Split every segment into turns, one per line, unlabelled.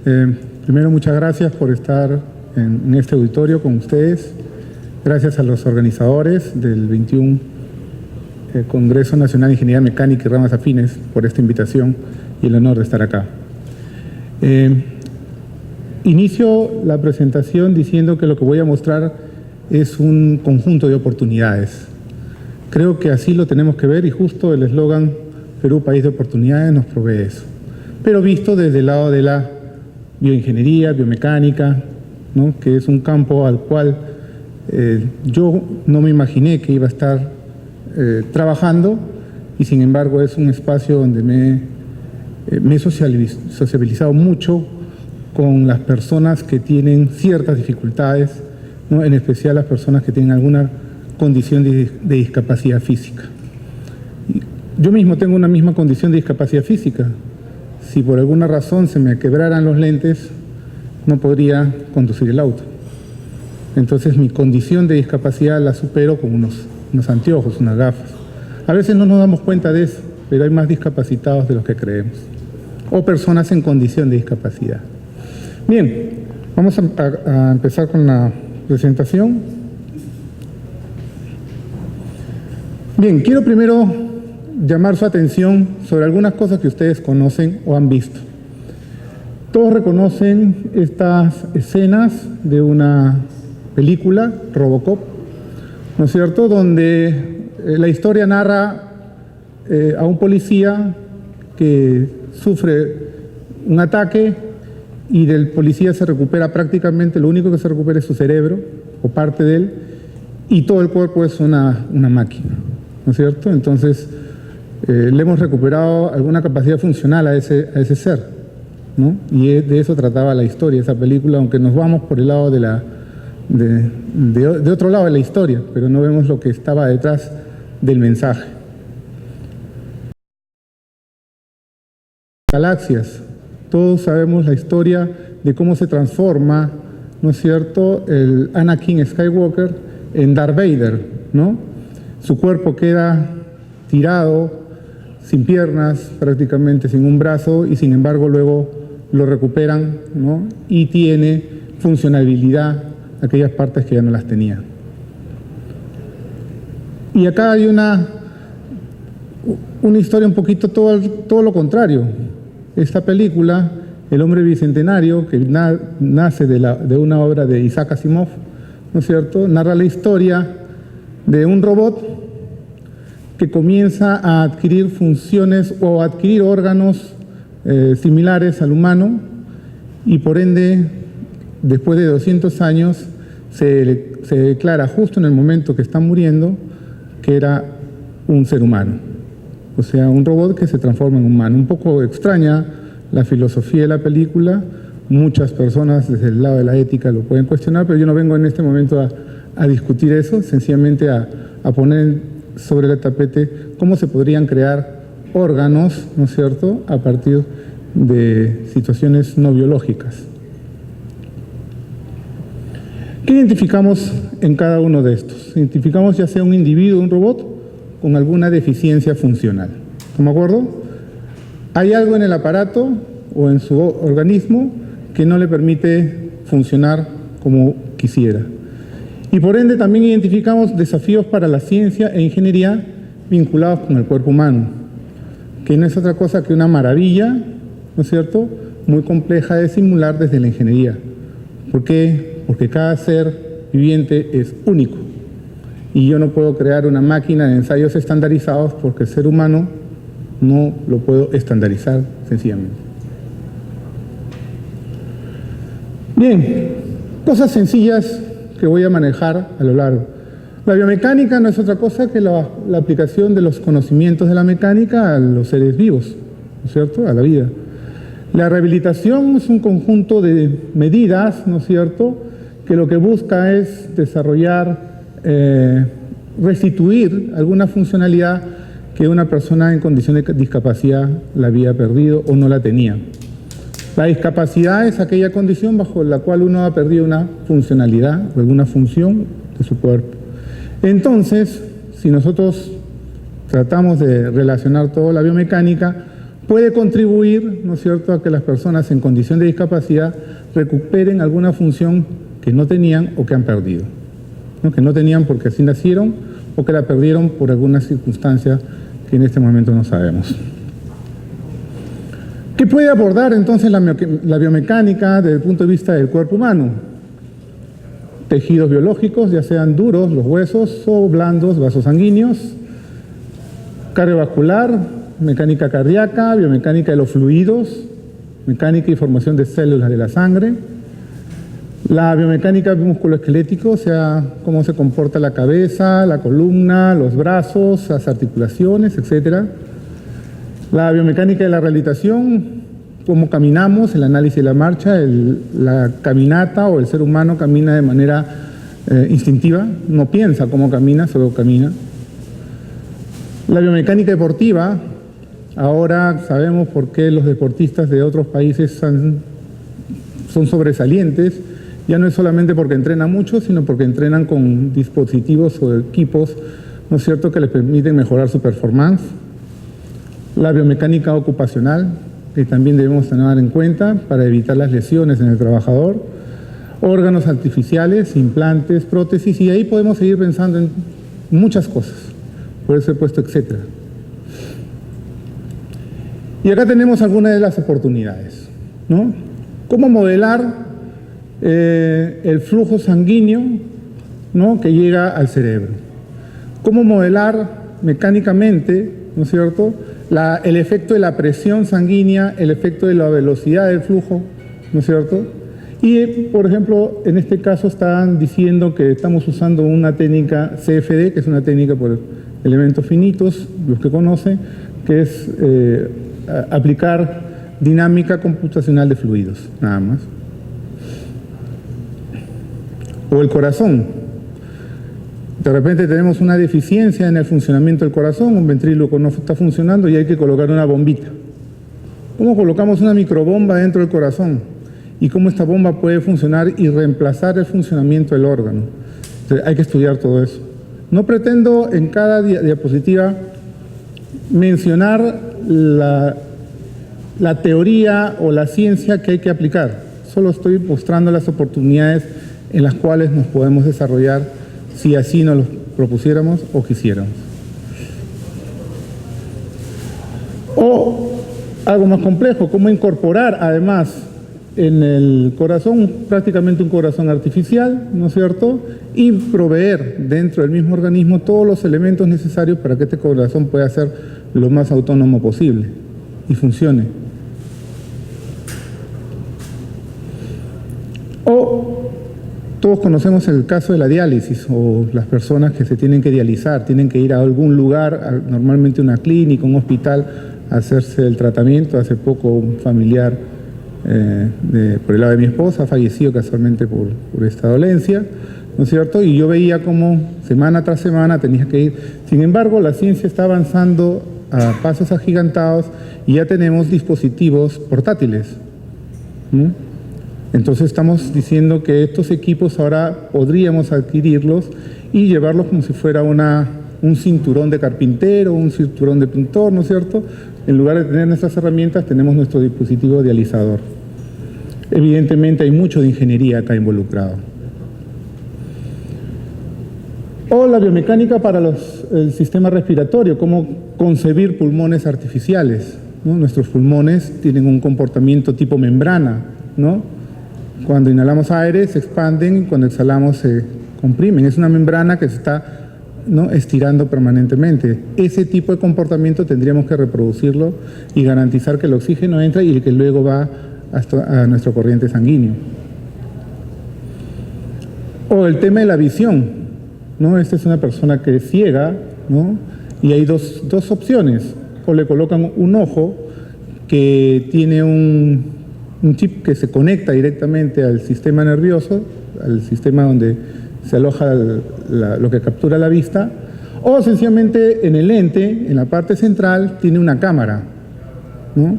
Primero, muchas gracias por estar en este auditorio con ustedes. Gracias a los organizadores del 21 Congreso Nacional de Ingeniería Mecánica y Ramas Afines por esta invitación y el honor de estar acá. Inicio la presentación diciendo que lo que voy a mostrar es un conjunto de oportunidades. Creo que así lo tenemos que ver y justo el eslogan Perú, país de oportunidades, nos provee eso. Pero visto desde el lado de la bioingeniería, biomecánica, ¿no? Que es un campo al cual yo no me imaginé que iba a estar trabajando y sin embargo es un espacio donde me he sociabilizado mucho con las personas que tienen ciertas dificultades, ¿no? En especial las personas que tienen alguna condición de discapacidad física. Yo mismo tengo una misma condición de discapacidad física. Si por alguna razón se me quebraran los lentes, no podría conducir el auto. Entonces mi condición de discapacidad la supero con unos anteojos, unas gafas. A veces no nos damos cuenta de eso, pero hay más discapacitados de los que creemos. O personas en condición de discapacidad. Bien, vamos a empezar con la presentación. Bien, quiero primero llamar su atención sobre algunas cosas que ustedes conocen o han visto. Todos reconocen estas escenas de una película, Robocop, ¿no es cierto?, donde la historia narra a un policía que sufre un ataque y del policía se recupera prácticamente, lo único que se recupera es su cerebro o parte de él y todo el cuerpo es una máquina, ¿no es cierto? Entonces le hemos recuperado alguna capacidad funcional a ese ser, ¿no? Y de eso trataba la historia, esa película, aunque nos vamos por el lado de otro lado de la historia, pero no vemos lo que estaba detrás del mensaje. Galaxias. Todos sabemos la historia de cómo se transforma, ¿no es cierto?, el Anakin Skywalker en Darth Vader, ¿no? Su cuerpo queda tirado, sin piernas, prácticamente sin un brazo, y sin embargo luego lo recuperan, ¿no? Y tiene funcionalidad aquellas partes que ya no las tenía. Y acá hay una historia un poquito todo lo contrario. Esta película, El hombre bicentenario, que nace de una obra de Isaac Asimov, ¿no es cierto?, narra la historia de un robot que comienza a adquirir funciones o adquirir órganos similares al humano y por ende, después de 200 años, se declara justo en el momento que está muriendo que era un ser humano. O sea, un robot que se transforma en humano. Un poco extraña la filosofía de la película. Muchas personas desde el lado de la ética lo pueden cuestionar, pero yo no vengo en este momento a discutir eso, sencillamente a poner sobre el tapete cómo se podrían crear órganos, ¿no es cierto?, a partir de situaciones no biológicas. ¿Qué identificamos en cada uno de estos? Identificamos ya sea un individuo o un robot con alguna deficiencia funcional. ¿Estamos de acuerdo? Hay algo en el aparato o en su organismo que no le permite funcionar como quisiera. Y por ende también identificamos desafíos para la ciencia e ingeniería vinculados con el cuerpo humano, que no es otra cosa que una maravilla, ¿no es cierto?, muy compleja de simular desde la ingeniería. ¿Por qué? Porque cada ser viviente es único. Y yo no puedo crear una máquina de ensayos estandarizados porque el ser humano no lo puedo estandarizar sencillamente. Bien, cosas sencillas que voy a manejar a lo largo. La biomecánica no es otra cosa que la aplicación de los conocimientos de la mecánica a los seres vivos, ¿no es cierto?, a la vida. La rehabilitación es un conjunto de medidas, ¿no es cierto?, que lo que busca es desarrollar, restituir alguna funcionalidad que una persona en condición de discapacidad la había perdido o no la tenía. La discapacidad es aquella condición bajo la cual uno ha perdido una funcionalidad o alguna función de su cuerpo. Entonces, si nosotros tratamos de relacionar toda la biomecánica, puede contribuir, ¿no es cierto?, a que las personas en condición de discapacidad recuperen alguna función que no tenían o que han perdido, ¿no? Que no tenían porque así nacieron o que la perdieron por alguna circunstancia que en este momento no sabemos. ¿Qué puede abordar entonces la biomecánica desde el punto de vista del cuerpo humano? Tejidos biológicos, ya sean duros, los huesos, o blandos, vasos sanguíneos, cardiovascular, mecánica cardíaca, biomecánica de los fluidos, mecánica y formación de células de la sangre, la biomecánica musculoesquelética, o sea, cómo se comporta la cabeza, la columna, los brazos, las articulaciones, etc. La biomecánica de la rehabilitación, cómo caminamos, el análisis de la marcha, la caminata o el ser humano camina de manera instintiva, no piensa cómo camina, solo camina. La biomecánica deportiva, ahora sabemos por qué los deportistas de otros países son sobresalientes, ya no es solamente porque entrenan mucho, sino porque entrenan con dispositivos o equipos, ¿no es cierto?, que les permiten mejorar su performance. La biomecánica ocupacional, que también debemos tener en cuenta para evitar las lesiones en el trabajador, órganos artificiales, implantes, prótesis, y ahí podemos seguir pensando en muchas cosas, por eso he puesto etcétera. Y acá tenemos algunas de las oportunidades, ¿no? ¿Cómo modelar el flujo sanguíneo, ¿no?, que llega al cerebro? ¿Cómo modelar mecánicamente, ¿no es cierto?, el efecto de la presión sanguínea, el efecto de la velocidad del flujo, ¿no es cierto? Y, por ejemplo, en este caso están diciendo que estamos usando una técnica CFD, que es una técnica por elementos finitos, los que conocen, que es aplicar dinámica computacional de fluidos, nada más. O el corazón. De repente tenemos una deficiencia en el funcionamiento del corazón, un ventríloco no está funcionando y hay que colocar una bombita. ¿Cómo colocamos una microbomba dentro del corazón? Y cómo esta bomba puede funcionar y reemplazar el funcionamiento del órgano. Entonces, hay que estudiar todo eso. No pretendo en cada diapositiva mencionar la teoría o la ciencia que hay que aplicar. Solo estoy mostrando las oportunidades en las cuales nos podemos desarrollar si así nos lo propusiéramos o quisiéramos. O algo más complejo, cómo incorporar además en el corazón prácticamente un corazón artificial, ¿no es cierto?, y proveer dentro del mismo organismo todos los elementos necesarios para que este corazón pueda ser lo más autónomo posible y funcione. O todos conocemos el caso de la diálisis o las personas que se tienen que dializar, tienen que ir a algún lugar, normalmente una clínica, un hospital, a hacerse el tratamiento. Hace poco un familiar por el lado de mi esposa ha fallecido casualmente por esta dolencia, ¿no es cierto? Y yo veía cómo semana tras semana tenía que ir. Sin embargo, la ciencia está avanzando a pasos agigantados y ya tenemos dispositivos portátiles, ¿no? Entonces estamos diciendo que estos equipos ahora podríamos adquirirlos y llevarlos como si fuera un cinturón de carpintero, un cinturón de pintor, ¿no es cierto? En lugar de tener nuestras herramientas, tenemos nuestro dispositivo dializador. Evidentemente hay mucho de ingeniería acá involucrado. O la biomecánica para el sistema respiratorio, cómo concebir pulmones artificiales, ¿no? Nuestros pulmones tienen un comportamiento tipo membrana, ¿no? Cuando inhalamos aire se expanden y cuando exhalamos se comprimen. Es una membrana que se está, ¿no?, estirando permanentemente. Ese tipo de comportamiento tendríamos que reproducirlo y garantizar que el oxígeno entra y que luego va a nuestro corriente sanguíneo. O el tema de la visión, ¿no? Esta es una persona que es ciega, ¿no? Y hay dos opciones. O le colocan un ojo que tiene un chip que se conecta directamente al sistema nervioso, al sistema donde se aloja lo que captura la vista, o sencillamente en el lente, en la parte central, tiene una cámara, ¿no?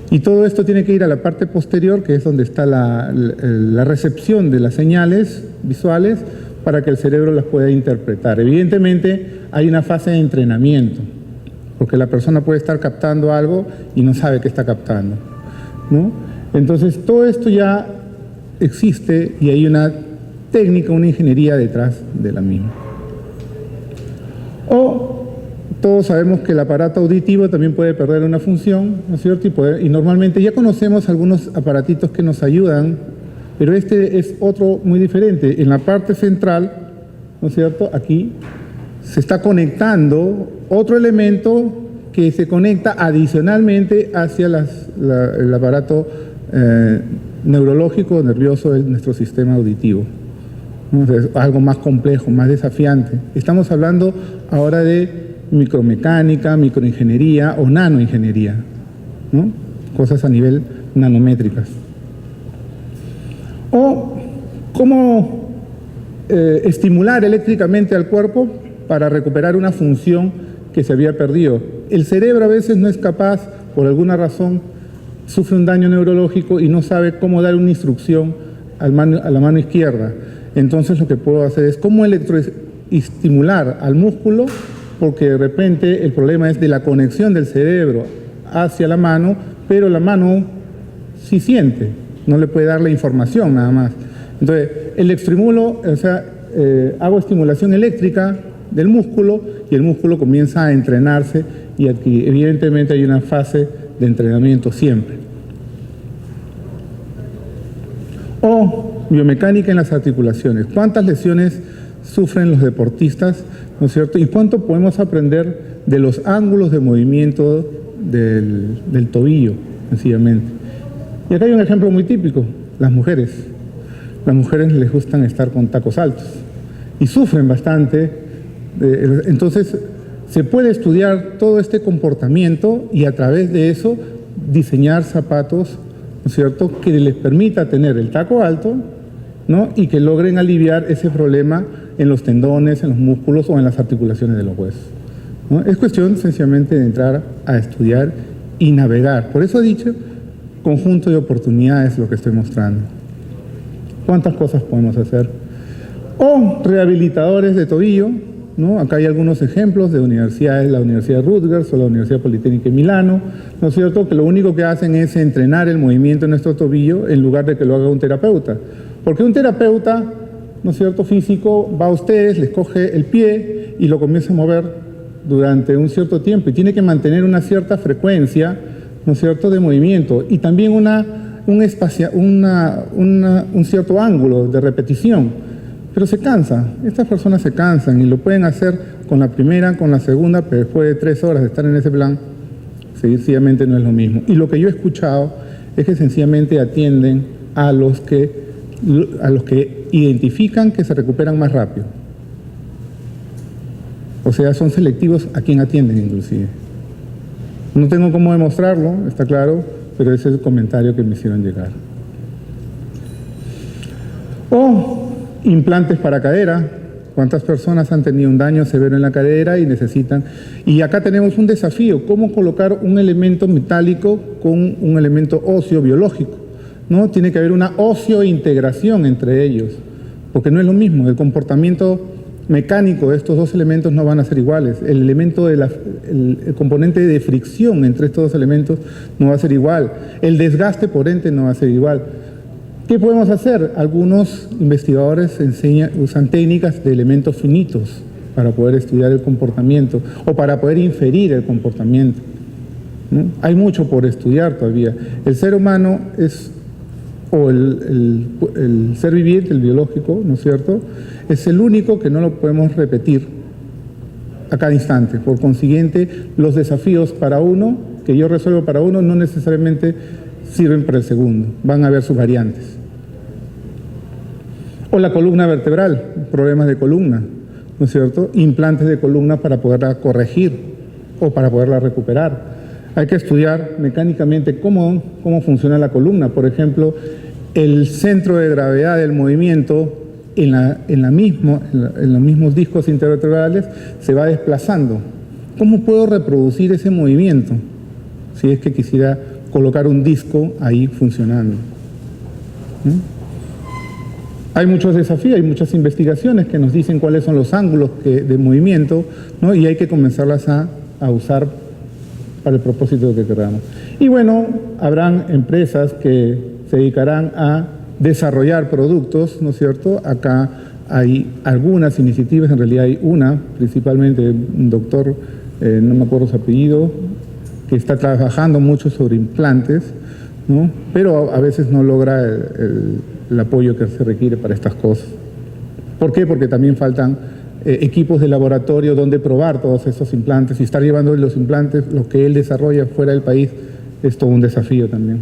Y todo esto tiene que ir a la parte posterior, que es donde está la recepción de las señales visuales, para que el cerebro las pueda interpretar. Evidentemente hay una fase de entrenamiento, porque la persona puede estar captando algo y no sabe qué está captando, ¿no? Entonces, todo esto ya existe y hay una técnica, una ingeniería detrás de la misma. O todos sabemos que el aparato auditivo también puede perder una función, ¿no es cierto? Y normalmente ya conocemos algunos aparatitos que nos ayudan, pero este es otro muy diferente. En la parte central, ¿no es cierto? Aquí se está conectando otro elemento que se conecta adicionalmente hacia el aparato neurológico nervioso de nuestro sistema auditivo. Entonces, algo más complejo, más desafiante. Estamos hablando ahora de micromecánica, microingeniería o nanoingeniería, ¿no? Cosas a nivel nanométricas. O cómo estimular eléctricamente al cuerpo para recuperar una función que se había perdido. El cerebro a veces no es capaz, por alguna razón, sufre un daño neurológico y no sabe cómo dar una instrucción a la mano izquierda. Entonces lo que puedo hacer es cómo electroestimular al músculo, porque de repente el problema es de la conexión del cerebro hacia la mano, pero la mano sí siente, no le puede dar la información nada más. Entonces, el estimulo, o sea, hago estimulación eléctrica del músculo y el músculo comienza a entrenarse y aquí evidentemente hay una fase de entrenamiento siempre. O biomecánica en las articulaciones. ¿Cuántas lesiones sufren los deportistas, ¿no es cierto? ¿Y cuánto podemos aprender de los ángulos de movimiento del tobillo, sencillamente? Y acá hay un ejemplo muy típico, las mujeres. Las mujeres les gustan estar con tacos altos y sufren bastante. Entonces, se puede estudiar todo este comportamiento y a través de eso diseñar zapatos, ¿no es cierto?, que les permita tener el taco alto, ¿no?, y que logren aliviar ese problema en los tendones, en los músculos o en las articulaciones de los huesos, ¿no? Es cuestión sencillamente de entrar a estudiar y navegar. Por eso he dicho, conjunto de oportunidades lo que estoy mostrando. ¿Cuántas cosas podemos hacer? O rehabilitadores de tobillo, ¿no? Acá hay algunos ejemplos de universidades, la Universidad de Rutgers o la Universidad Politécnica de Milano, ¿no es cierto?, que lo único que hacen es entrenar el movimiento de nuestro tobillo en lugar de que lo haga un terapeuta. Porque un terapeuta, ¿no es cierto?, físico, va a ustedes, les coge el pie y lo comienza a mover durante un cierto tiempo y tiene que mantener una cierta frecuencia, ¿no es cierto?, de movimiento y también un cierto ángulo de repetición. Pero se cansa, estas personas se cansan y lo pueden hacer con la primera, con la segunda, pero después de 3 horas de estar en ese plan, sencillamente no es lo mismo. Y lo que yo he escuchado es que sencillamente atienden a los que identifican que se recuperan más rápido. O sea, son selectivos a quien atienden inclusive. No tengo cómo demostrarlo, está claro, pero ese es el comentario que me hicieron llegar. O implantes para cadera. ¿Cuántas personas han tenido un daño severo en la cadera y necesitan? Y acá tenemos un desafío, cómo colocar un elemento metálico con un elemento óseo biológico, ¿no? Tiene que haber una óseo-integración entre ellos, porque no es lo mismo, el comportamiento mecánico de estos dos elementos no van a ser iguales, el componente de fricción entre estos dos elementos no va a ser igual, el desgaste por ente no va a ser igual. ¿Qué podemos hacer? Algunos investigadores usan técnicas de elementos finitos para poder estudiar el comportamiento o para poder inferir el comportamiento, ¿no? Hay mucho por estudiar todavía. El ser humano el ser viviente, el biológico, ¿no es cierto?, es el único que no lo podemos repetir a cada instante. Por consiguiente, los desafíos para uno, que yo resuelvo para uno, no necesariamente sirven para el segundo, van a haber sus variantes. O la columna vertebral, problemas de columna, ¿no es cierto? Implantes de columna para poderla corregir o para poderla recuperar. Hay que estudiar mecánicamente cómo funciona la columna. Por ejemplo, el centro de gravedad del movimiento en los mismos discos intervertebrales se va desplazando. ¿Cómo puedo reproducir ese movimiento si es que quisiera colocar un disco ahí funcionando? Hay muchos desafíos, hay muchas investigaciones que nos dicen cuáles son los ángulos de movimiento, ¿no? Y hay que comenzarlas a a usar para el propósito que queramos. Y bueno, habrán empresas que se dedicarán a desarrollar productos, ¿no es cierto? Acá hay algunas iniciativas, en realidad hay una, principalmente un doctor, no me acuerdo su apellido, que está trabajando mucho sobre implantes, ¿no? Pero a veces no logra el apoyo que se requiere para estas cosas. ¿Por qué? Porque también faltan equipos de laboratorio donde probar todos estos implantes y estar llevando los implantes, lo que él desarrolla fuera del país, es todo un desafío también.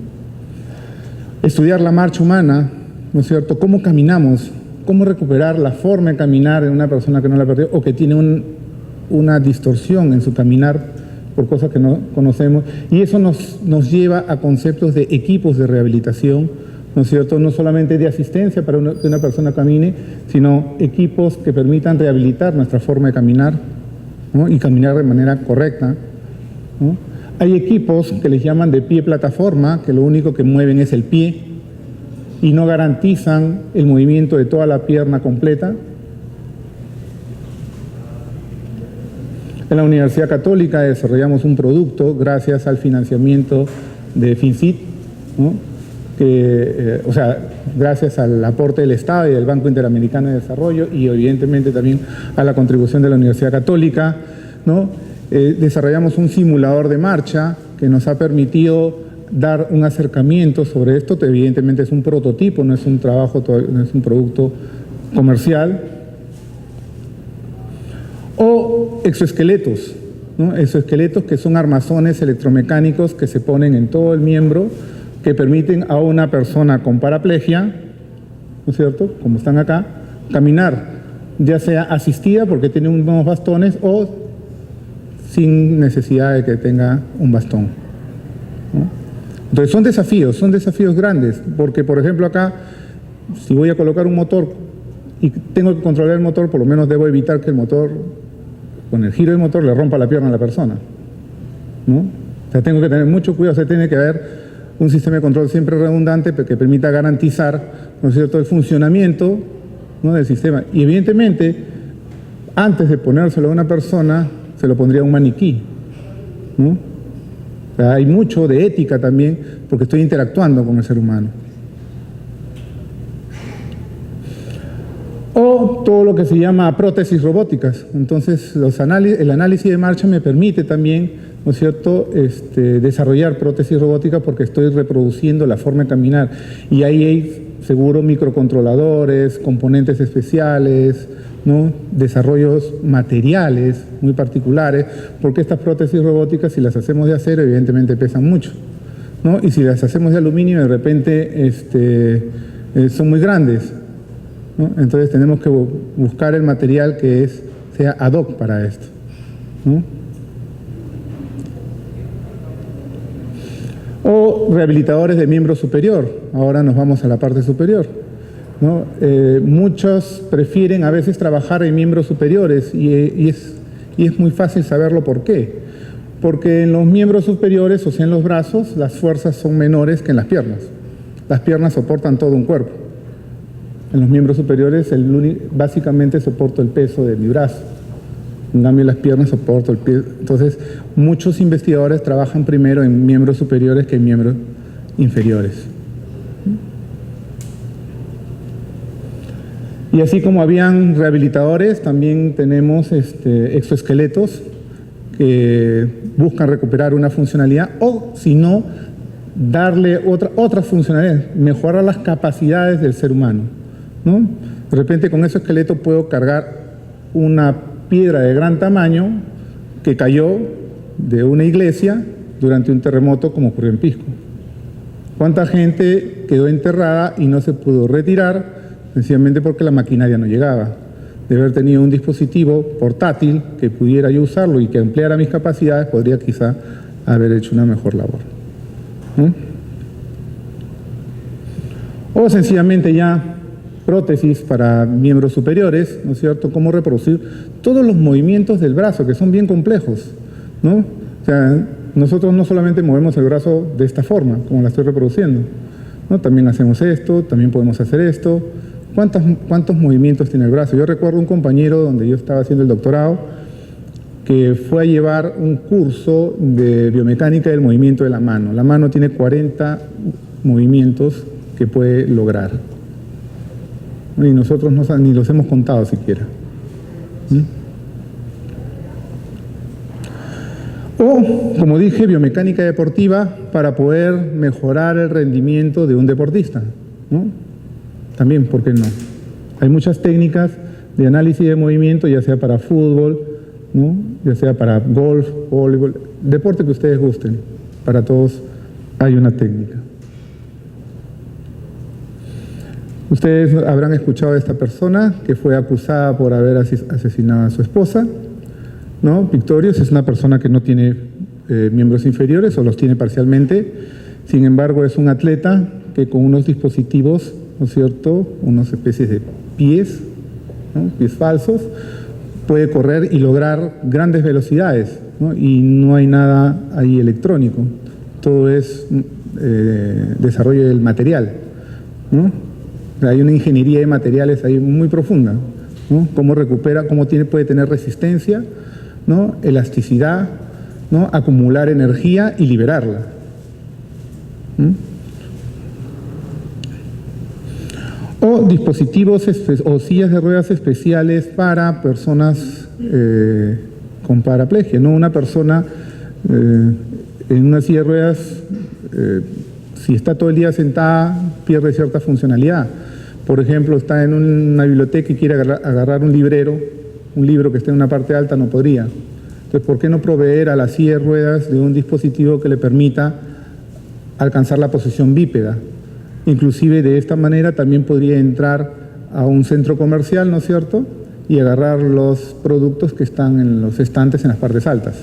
Estudiar la marcha humana, ¿no es cierto? ¿Cómo caminamos? ¿Cómo recuperar la forma de caminar en una persona que no la perdió o que tiene una distorsión en su caminar por cosas que no conocemos? Y eso nos lleva a conceptos de equipos de rehabilitación, ¿no es cierto? No solamente de asistencia para que una persona camine, sino equipos que permitan rehabilitar nuestra forma de caminar, ¿no? Y caminar de manera correcta, ¿no? Hay equipos que les llaman de pie plataforma, que lo único que mueven es el pie y no garantizan el movimiento de toda la pierna completa. En la Universidad Católica desarrollamos un producto gracias al financiamiento de FinCit, ¿no? O sea, gracias al aporte del Estado y del Banco Interamericano de Desarrollo y evidentemente también a la contribución de la Universidad Católica, ¿no? Desarrollamos un simulador de marcha que nos ha permitido dar un acercamiento sobre esto. Evidentemente es un prototipo, no es un trabajo, no es un producto comercial. O exoesqueletos, ¿no? Exoesqueletos que son armazones electromecánicos que se ponen en todo el miembro, que permiten a una persona con paraplegia, ¿no es cierto?, como están acá, caminar, ya sea asistida porque tiene unos bastones o sin necesidad de que tenga un bastón, ¿no? Entonces son desafíos grandes, porque por ejemplo acá, si voy a colocar un motor y tengo que controlar el motor, por lo menos debo evitar que el motor, con el giro del motor, le rompa la pierna a la persona, ¿no? O sea, tengo que tener mucho cuidado, o sea, tiene que haber un sistema de control siempre redundante que permita garantizar, ¿no es cierto?, el funcionamiento, ¿no?, del sistema. Y evidentemente, antes de ponérselo a una persona, se lo pondría a un maniquí, ¿no? O sea, hay mucho de ética también, porque estoy interactuando con el ser humano. O todo lo que se llama prótesis robóticas. Entonces, el análisis de marcha me permite también, ¿no es cierto?, desarrollar prótesis robóticas porque estoy reproduciendo la forma de caminar. Y ahí hay seguro microcontroladores, componentes especiales, ¿no?, desarrollos materiales muy particulares, porque estas prótesis robóticas, si las hacemos de acero, evidentemente pesan mucho, ¿no? Y si las hacemos de aluminio, de repente son muy grandes, ¿no? Entonces tenemos que buscar el material que sea ad hoc para esto, ¿no? O rehabilitadores de miembro superior. Ahora nos vamos a la parte superior, ¿no? Muchos prefieren a veces trabajar en miembros superiores y es muy fácil saberlo por qué. Porque en los miembros superiores, o sea, en los brazos, las fuerzas son menores que en las piernas. Las piernas soportan todo un cuerpo. En los miembros superiores, básicamente soporto el peso de mi brazo. En cambio, las piernas soporto el pie. Entonces, muchos investigadores trabajan primero en miembros superiores que en miembros inferiores. Y así como habían rehabilitadores, también tenemos exoesqueletos que buscan recuperar una funcionalidad o, si no, darle otra funcionalidad, mejorar las capacidades del ser humano, ¿no? De repente con ese esqueleto puedo cargar una piedra de gran tamaño que cayó de una iglesia durante un terremoto como ocurrió en Pisco. ¿Cuánta gente quedó enterrada y no se pudo retirar sencillamente porque la maquinaria no llegaba? De haber tenido un dispositivo portátil que pudiera yo usarlo y que ampliara mis capacidades, podría quizá haber hecho una mejor labor, ¿no? O sencillamente ya prótesis para miembros superiores, ¿no es cierto? Cómo reproducir todos los movimientos del brazo, que son bien complejos, ¿no? O sea, nosotros no solamente movemos el brazo de esta forma, como la estoy reproduciendo, ¿no? También hacemos esto, también podemos hacer esto. ¿Cuántos movimientos tiene el brazo? Yo recuerdo un compañero donde yo estaba haciendo el doctorado, que fue a llevar un curso de biomecánica del movimiento de la mano. La mano tiene 40 movimientos que puede lograr. Y nosotros ni los hemos contado siquiera. O, como dije, biomecánica deportiva para poder mejorar el rendimiento de un deportista, ¿no? También, ¿por qué no? Hay muchas técnicas de análisis de movimiento, ya sea para fútbol, ¿no? Ya sea para golf, voleibol, deporte que ustedes gusten. Para todos hay una técnica. Ustedes habrán escuchado de esta persona que fue acusada por haber asesinado a su esposa, ¿no? Victorious es una persona que no tiene miembros inferiores o los tiene parcialmente. Sin embargo, es un atleta que con unos dispositivos, ¿no es cierto?, unas especies de pies, ¿no?, pies falsos, puede correr y lograr grandes velocidades, ¿no? Y no hay nada ahí electrónico. Todo es desarrollo del material, ¿no? Hay una ingeniería de materiales ahí muy profunda, ¿no? Cómo recupera, puede tener resistencia, ¿no?, elasticidad, ¿no?, acumular energía y liberarla. O dispositivos o sillas de ruedas especiales para personas con paraplegia, ¿no? Una persona en una silla de ruedas, si está todo el día sentada, pierde cierta funcionalidad. Por ejemplo, está en una biblioteca y quiere agarrar un libro que esté en una parte alta, no podría. Entonces, ¿por qué no proveer a la silla de ruedas de un dispositivo que le permita alcanzar la posición bípeda? Inclusive de esta manera también podría entrar a un centro comercial, ¿no es cierto?, y agarrar los productos que están en los estantes en las partes altas.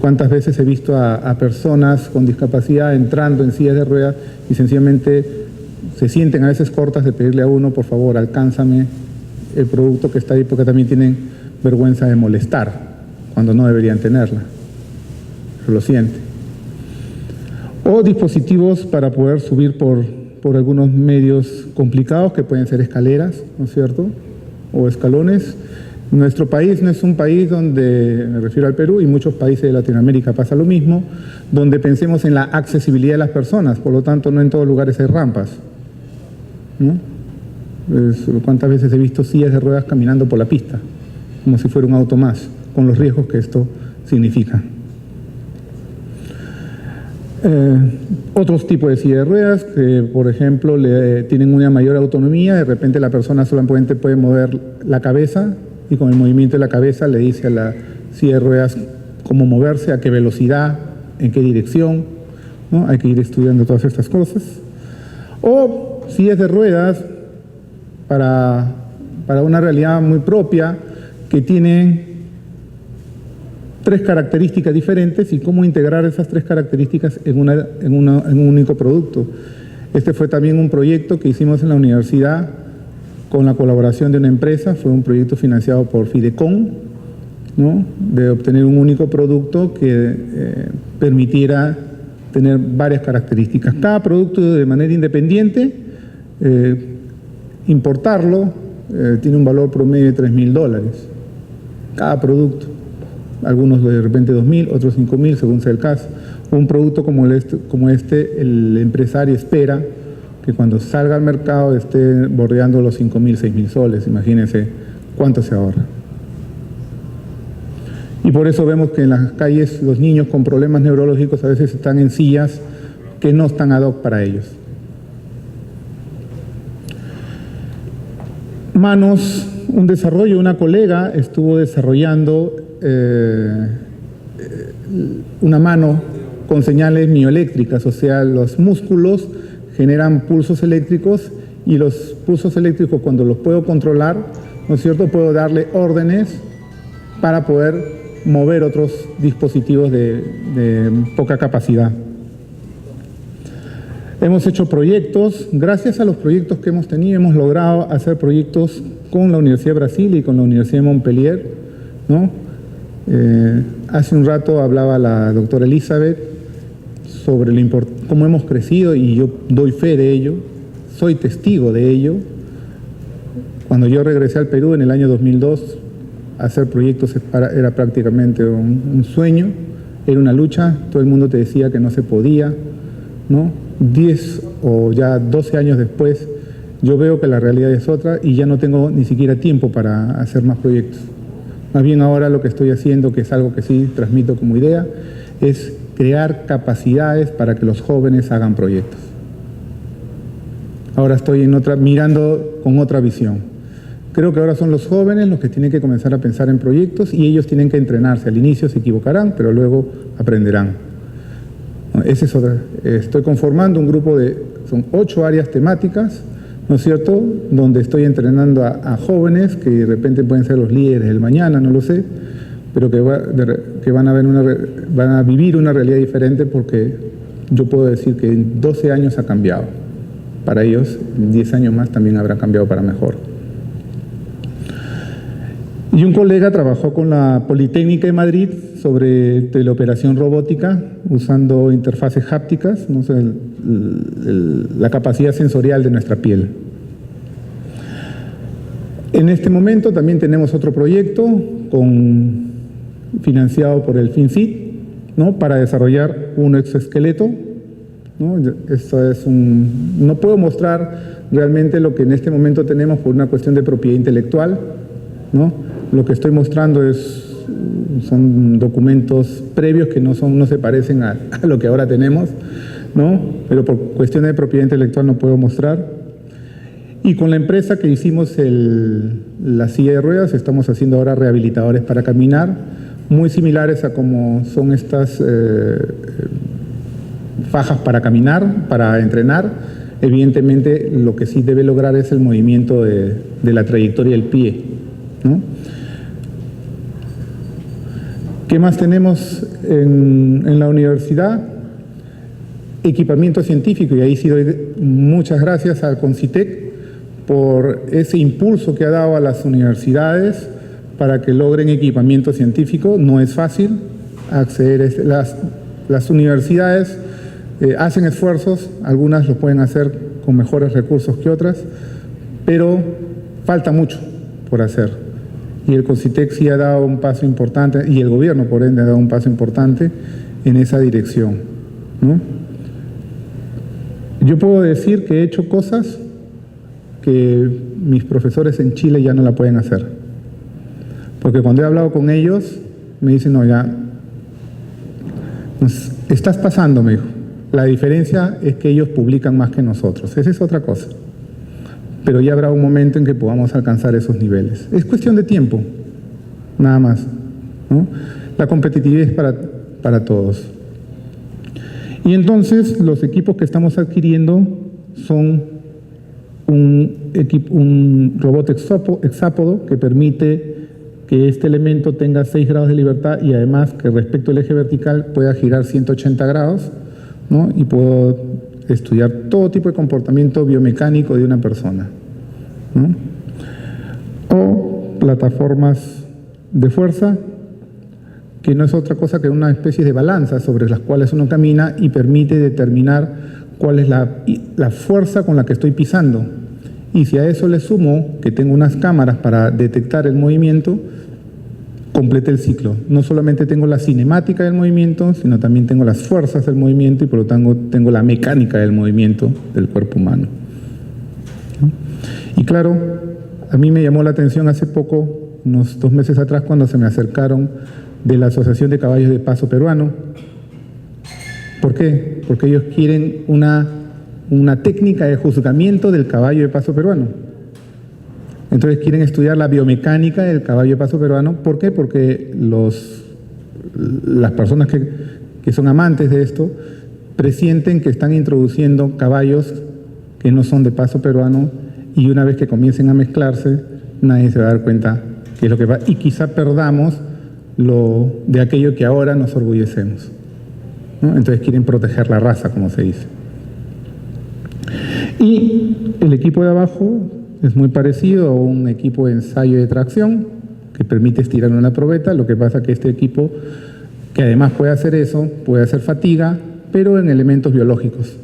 ¿Cuántas veces he visto a personas con discapacidad entrando en sillas de ruedas y sencillamente se sienten a veces cortas de pedirle a uno, por favor, alcánzame el producto que está ahí, porque también tienen vergüenza de molestar cuando no deberían tenerla? Lo siente. O dispositivos para poder subir por algunos medios complicados, que pueden ser escaleras, ¿no es cierto?, o escalones. Nuestro país no es un país donde, me refiero al Perú, y muchos países de Latinoamérica pasa lo mismo, donde pensemos en la accesibilidad de las personas, por lo tanto no en todos lugares hay rampas, ¿no? ¿Cuántas veces he visto sillas de ruedas caminando por la pista, como si fuera un auto más, con los riesgos que esto significa? Otros tipos de sillas de ruedas que, por ejemplo, tienen una mayor autonomía. De repente la persona solamente puede mover la cabeza y con el movimiento de la cabeza le dice a la silla de ruedas cómo moverse, a qué velocidad, en qué dirección, ¿no? Hay que ir estudiando todas estas cosas. O sillas de ruedas para una realidad muy propia, que tienen 3 características diferentes y cómo integrar esas 3 características en un único producto. Este fue también un proyecto que hicimos en la universidad con la colaboración de una empresa. Fue un proyecto financiado por Fidecon, ¿no?, de obtener un único producto que permitiera tener varias características. Cada producto de manera independiente, importarlo, tiene un valor promedio de $3.000. Cada producto. Algunos de repente 2.000, otros 5.000, según sea el caso. Un producto como este, el empresario espera que cuando salga al mercado esté bordeando los 5.000, 6.000 soles. Imagínense cuánto se ahorra. Y por eso vemos que en las calles los niños con problemas neurológicos a veces están en sillas que no están ad hoc para ellos. Manos, un desarrollo, una colega estuvo desarrollando una mano con señales mioeléctricas, o sea, los músculos generan pulsos eléctricos y los pulsos eléctricos, cuando los puedo controlar, ¿no es cierto?, puedo darle órdenes para poder mover otros dispositivos de poca capacidad. Hemos hecho proyectos. Gracias a los proyectos que hemos tenido, hemos logrado hacer proyectos con la Universidad de Brasil y con la Universidad de Montpellier, ¿no? Hace un rato hablaba la doctora Elizabeth sobre cómo hemos crecido, y yo doy fe de ello, soy testigo de ello. Cuando yo regresé al Perú en el año 2002, hacer proyectos era prácticamente un sueño, era una lucha, todo el mundo te decía que no se podía, ¿no? 10 o ya 12 años después, yo veo que la realidad es otra y ya no tengo ni siquiera tiempo para hacer más proyectos. Más bien ahora lo que estoy haciendo, que es algo que sí transmito como idea, es crear capacidades para que los jóvenes hagan proyectos. Ahora estoy mirando con otra visión. Creo que ahora son los jóvenes los que tienen que comenzar a pensar en proyectos y ellos tienen que entrenarse. Al inicio se equivocarán, pero luego aprenderán. Esa es otra. Estoy conformando un grupo son 8 áreas temáticas, ¿no es cierto?, donde estoy entrenando a jóvenes que de repente pueden ser los líderes del mañana, no lo sé, pero que van a vivir una realidad diferente, porque yo puedo decir que en 12 años ha cambiado. Para ellos, en 10 años más también habrá cambiado para mejor. Y un colega trabajó con la Politécnica de Madrid sobre teleoperación robótica usando interfaces hápticas, no sé, la capacidad sensorial de nuestra piel. En este momento también tenemos otro proyecto financiado por el FinCit, ¿no?, para desarrollar un exoesqueleto, ¿no? No puedo mostrar realmente lo que en este momento tenemos por una cuestión de propiedad intelectual, ¿no? Lo que estoy mostrando son documentos previos que no se parecen a lo que ahora tenemos, ¿no? Pero por cuestiones de propiedad intelectual no puedo mostrar. Y con la empresa que hicimos la silla de ruedas, estamos haciendo ahora rehabilitadores para caminar, muy similares a como son estas fajas para caminar, para entrenar. Evidentemente, lo que sí debe lograr es el movimiento de la trayectoria del pie, ¿no? ¿Qué más tenemos en la universidad? Equipamiento científico, y ahí sí doy muchas gracias al CONCITEC por ese impulso que ha dado a las universidades para que logren equipamiento científico. No es fácil acceder las universidades hacen esfuerzos, algunas lo pueden hacer con mejores recursos que otras, pero falta mucho por hacer. Y el CONCITEC sí ha dado un paso importante, y el gobierno, por ende, ha dado un paso importante en esa dirección, ¿no? Yo puedo decir que he hecho cosas que mis profesores en Chile ya no la pueden hacer. Porque cuando he hablado con ellos, me dicen, no, ya, estás pasando, me dijo. La diferencia es que ellos publican más que nosotros. Esa es otra cosa. Pero ya habrá un momento en que podamos alcanzar esos niveles. Es cuestión de tiempo, nada más, ¿no? La competitividad es para todos. Y entonces los equipos que estamos adquiriendo son un robot hexápodo que permite que este elemento tenga 6 grados de libertad y además que respecto al eje vertical pueda girar 180 grados, ¿no? Y puedo estudiar todo tipo de comportamiento biomecánico de una persona, ¿no? O plataformas de fuerza, que no es otra cosa que una especie de balanza sobre las cuales uno camina y permite determinar cuál es la fuerza con la que estoy pisando. Y si a eso le sumo que tengo unas cámaras para detectar el movimiento, complete el ciclo. No solamente tengo la cinemática del movimiento, sino también tengo las fuerzas del movimiento y por lo tanto tengo la mecánica del movimiento del cuerpo humano. Y claro, a mí me llamó la atención hace poco, unos 2 meses atrás, cuando se me acercaron de la Asociación de Caballos de Paso Peruano. ¿Por qué? Porque ellos quieren una técnica de juzgamiento del caballo de paso peruano. Entonces quieren estudiar la biomecánica del caballo de paso peruano. ¿Por qué? Porque las personas que son amantes de esto presienten que están introduciendo caballos que no son de paso peruano y una vez que comiencen a mezclarse, nadie se va a dar cuenta qué es lo que va. Y quizá perdamos de aquello que ahora nos orgullecemos, ¿no? Entonces quieren proteger la raza, como se dice. Y el equipo de abajo es muy parecido a un equipo de ensayo de tracción que permite estirar una probeta. Lo que pasa es que este equipo, que además puede hacer eso, puede hacer fatiga, pero en elementos biológicos,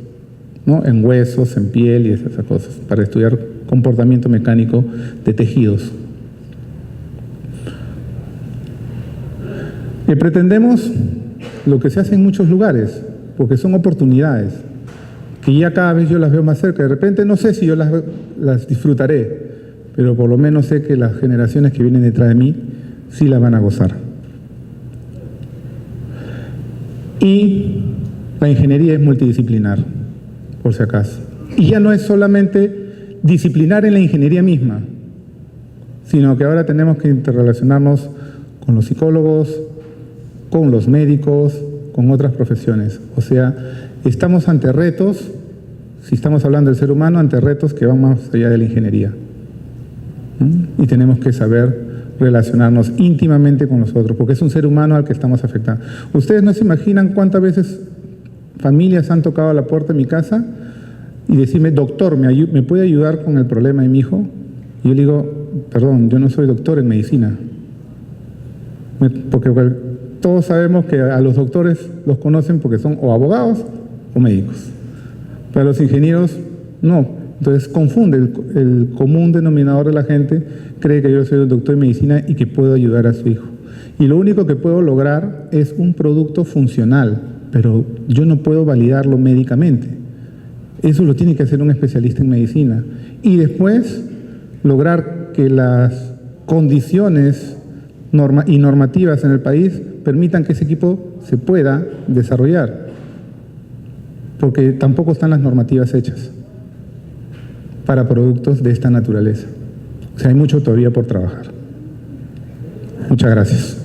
¿no? En huesos, en piel y esas cosas, para estudiar comportamiento mecánico de tejidos. Pretendemos lo que se hace en muchos lugares, porque son oportunidades, que ya cada vez yo las veo más cerca. De repente no sé si yo las disfrutaré, pero por lo menos sé que las generaciones que vienen detrás de mí sí las van a gozar. Y la ingeniería es multidisciplinar, por si acaso. Y ya no es solamente disciplinar en la ingeniería misma, sino que ahora tenemos que interrelacionarnos con los psicólogos, con los médicos, con otras profesiones. O sea, estamos ante retos, si estamos hablando del ser humano, ante retos que van más allá de la ingeniería. Y tenemos que saber relacionarnos íntimamente con los otros, porque es un ser humano al que estamos afectando. Ustedes no se imaginan cuántas veces familias han tocado a la puerta de mi casa y decirme, doctor, ¿me puede ayudar con el problema de mi hijo? Y yo le digo, perdón, yo no soy doctor en medicina. Porque todos sabemos que a los doctores los conocen porque son o abogados o médicos. Pero a los ingenieros, no. Entonces confunde el común denominador de la gente, cree que yo soy el doctor de medicina y que puedo ayudar a su hijo. Y lo único que puedo lograr es un producto funcional, pero yo no puedo validarlo médicamente. Eso lo tiene que hacer un especialista en medicina. Y después lograr que las condiciones y normativas en el país permitan que ese equipo se pueda desarrollar, porque tampoco están las normativas hechas para productos de esta naturaleza. O sea, hay mucho todavía por trabajar. Muchas gracias.